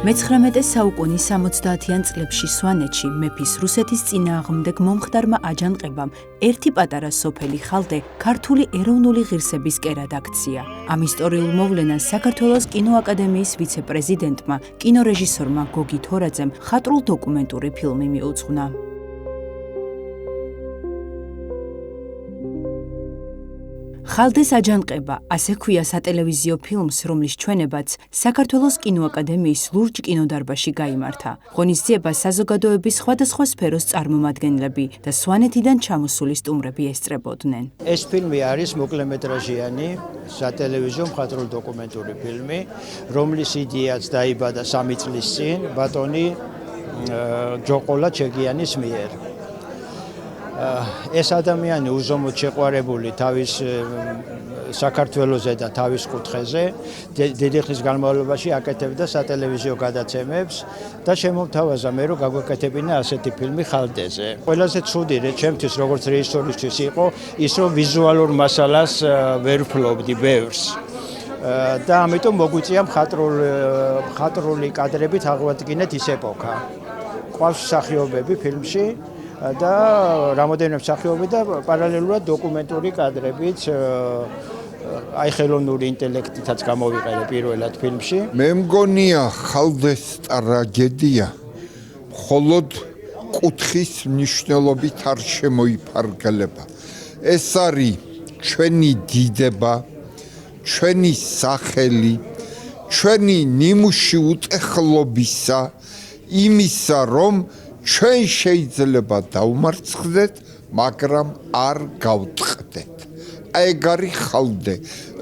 მე-19 საუკუნის 70-იან წლებში სვანეთში მეფის რუსეთის წინააღმდეგ მომხდარმა აჯანყებამ ერთი პატარა სოფელი ხალდე ქართული ეროვნული ღირსების კერად აქცია. ამ ისტორიულ მოვლენას საქართველოს კინოაკადემიის ვიცე-პრეზიდენტმა, კინორეჟისორმა გოგი თორაძემ ხატრულ-დოკუმენტური ფილმი მიუძღვნა. ხალდეს აჯანყება, ასე ქვია სატელევიზიო ფილმს, რომლის ჩვენებაც საქართველოს კინოაკადემიის ლურჯ კინოდარბაზში გაიმართა. ღონისძიებას საზოგადოების სხვადასხვა სფეროს წარმომადგენლები და სვანეთიდან ჩამოსული სტუმრები ესწრებოდნენ. ეს ფილმი არის მოკლემეტრაჟიანი სატელევიზიო მხატვრულ-დოკუმენტური ფილმი, რომლის იდეაც დაიბადა 3 წლის წინ ბატონი ჯოყოლა ჩეგიანის მიერ. ეს ადამიანი უზომოდ შეყვარებული თავის საქართველოზე და თავის კუთხეზე დიდი ხნის განმავლობაში აკეთებდა სატელევიზიო გადაცემებს და შემომთავაზა მე რომ გაგვეკეთებინა ასეთი ფილმი ხალდეზე. ყველაზე ცუდი ჩემთვის როგორც რეჟისორისთვის იყო ის რომ ვიზუალურ მასალას ვერ ვფლობდი ბევრს. და ამიტომ მოგვიწია მხატვრული კადრებით აღვადგინეთ ის ეპოქა. ყავს მსახიობები ფილმში და რამოდენიმე მსახიობი და პარალელურად დოკუმენტური კადრებიც აი ხელოვნური ინტელექტითაც გამოვიყენე პირველად ფილმში. მე მგონია ხალდეს ტრაგედია მხოლოდ კუთხის მნიშვნელობით არ შემოიფარგლება. ეს არის ჩვენი დიდება, ჩვენი სახელი, ჩვენი ნიმუში უტეხლობისა, იმისა რომ ჩვენ შეიძლება დავმარცხდეთ, მაგრამ არ გავტყდეთ. ეგ არის ხალდე.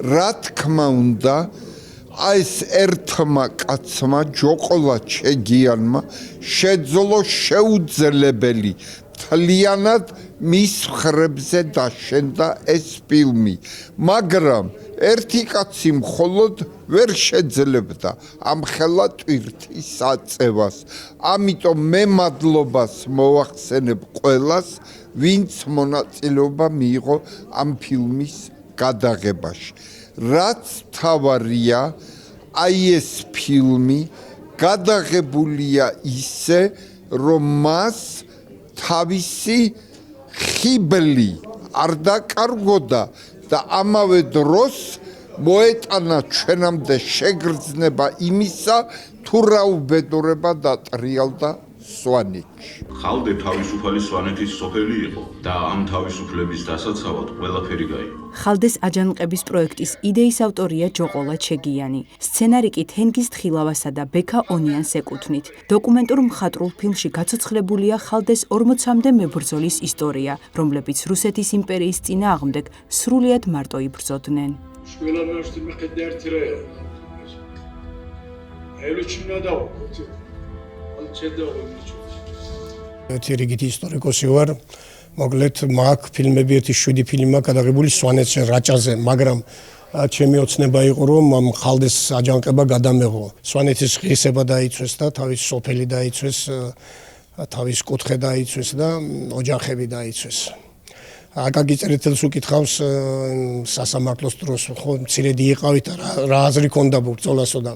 რა თქმა უნდა, ეს ერთმა კაცმა ჯოყოლა ჩეგიანმა შეძლო შეუძლებელი მთლიანად მის ხრებზე დაშენდა ეს ფილმი, მაგრამ ერთი კაცი მხოლოდ ვერ შეძლებდა ამ ხელა ტვირთის აწევას. ამიტომ მე მადლობას მოვახსენებ ყველას, ვინც მონაწილეობა მიიღო ამ ფილმის გადაღებაში. რაც თავარია, აი ეს ფილმი გადაღებულია ისე, რომ მას თავისი ხიბლი არ დაკარგოდა და ამავე დროს მოეტანა ჩვენამდე შეგრძნება იმისა, თუ რა უბედურება დატრიალდა სვანეთში. ხალდე თავისუფალი სვანეთის სოფელი იყო და ამ თავისუფლების დასაცავად ყველაფერი გაიგო. ხალდეს აჯანყების პროექტის იდეის ავტორია ჯოყოლა ჩეგიანი. სცენარი კი თენგიზ თხილავასა და ბექა ონიანს ეკუთვნით. დოკუმენტურ მხატვრულ ფილმში გაცოცხლებულია ხალდეს 40-მდე მებრძოლის ისტორია, რომლებიც რუსეთის იმპერიის წინააღმდეგ სრულიად მარტო იბრძოდნენ. ერთი რიგითი ისტორიკოსი ვარ, მოკლედ მაგ ფილმები 7 ფილმი აქვს გადაღებული სვანეთში რაჭაზე, მაგრამ ჩემი ოცნება იყო რომ ამ ხალდეს აჯანყება გადამეღო. სვანეთის ღირსება დაიცვეს და თავის სოფელი დაიცვეს, თავის კუთხე დაიცვეს და ოჯახები დაიცვეს. აკაკი წერეთელს უკითხავს სასამართლოს დროს, ხო მცირედი იყავით რა აზრი ქონდა ბრძოლასო და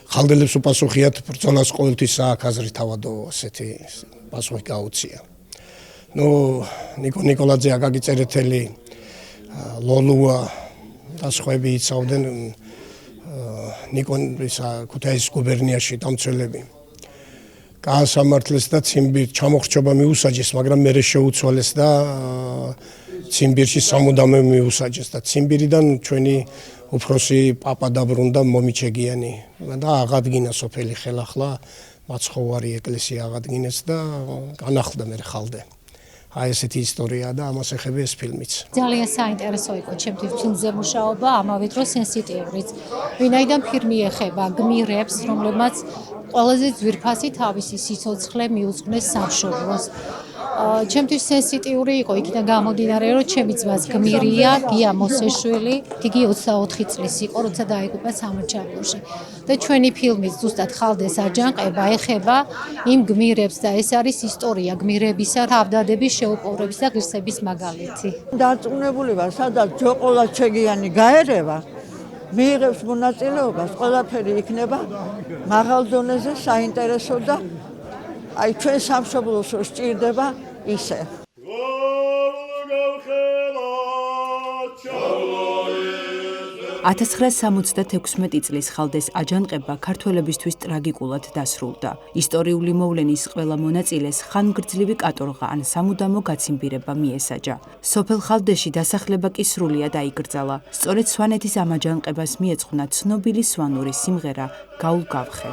ხალდელებს უპასუხიათ ბრძოლას ყოველთვის აქვს აზრი თავადო ასეთი პასუხი გაუწია. ნიკო ნიკოლაძე, აკაკი წერეთელი, ლოლუა და სხვები იცავდნენ ნიკონის ქუთაისის გუბერნიაში დამცველები. გაასამართლეს და ციმბირ ჩამოხრჩობა მიუსაჯეს, მაგრამ მერე შეუცვალეს და ციმბირში სამუდამო მიუსაჯეს და ციმბირიდან ჩვენი უფროსი პაპა დაბრუნდა მომიჩეგიანი და აღადგინა სოფელი ხელახლა მაცხოვარი ეკლესია აღადგინეს და განახლდა მე ხალდე. აი ესეთი ისტორია და ამას ეხება ეს ფილმიც. ძალიან საინტერესო იყო ჩემთვის ფილმზე მუშაობა, ამავე დროს სენსიტიურიც. ვინაიდან ფილმი ეხება გმირებს, რომლებმაც ყველაზე ძვირფასი თავისი სიცოცხლე მიუძღვნეს სამშობლოს. ჩემთვის სენსიტიური იყო იქიდან გამომდინარე, რომ ჩემი ძმაც გმირია, გია მოსეშვილი, იგი 24 წლის იყო, როცა დაიღუპა სამაჩაბლოში. და ჩვენი ფილმის ზუსტად ხალდეს აჯანყება ეხება იმ გმირებს და ეს არის ისტორია გმირებისა, თავდადების, შეუპოვრების და ღირსების მაგალითი. დარწმუნებული ვარ, სადაც ჯოყოლა ჩეგიანი გაერევა, მიიღებს მონაწილეობას, ყველაფერი იქნება მაღალ დონეზე, საინტერესო და აი ჩვენ სამშობლოს რო სჭირდება ისე. 1976 წლის ხალდეს აჯანყება ქართველებისთვის ტრაგიკულად დასრულდა. ისტორიული მოვლენის ყველა მონაწილეს ხანგრძლივი კატორღა ან სამუდამო გაციმბირება მიესაჯა. სოფელ ხალდეში დასახლება კი სრულიად აიკრძალა. სწორედ სვანეთის ამ აჯანყებას მიეძღვნა ცნობილი სვანური სიმღერა „გაულ გავხე“.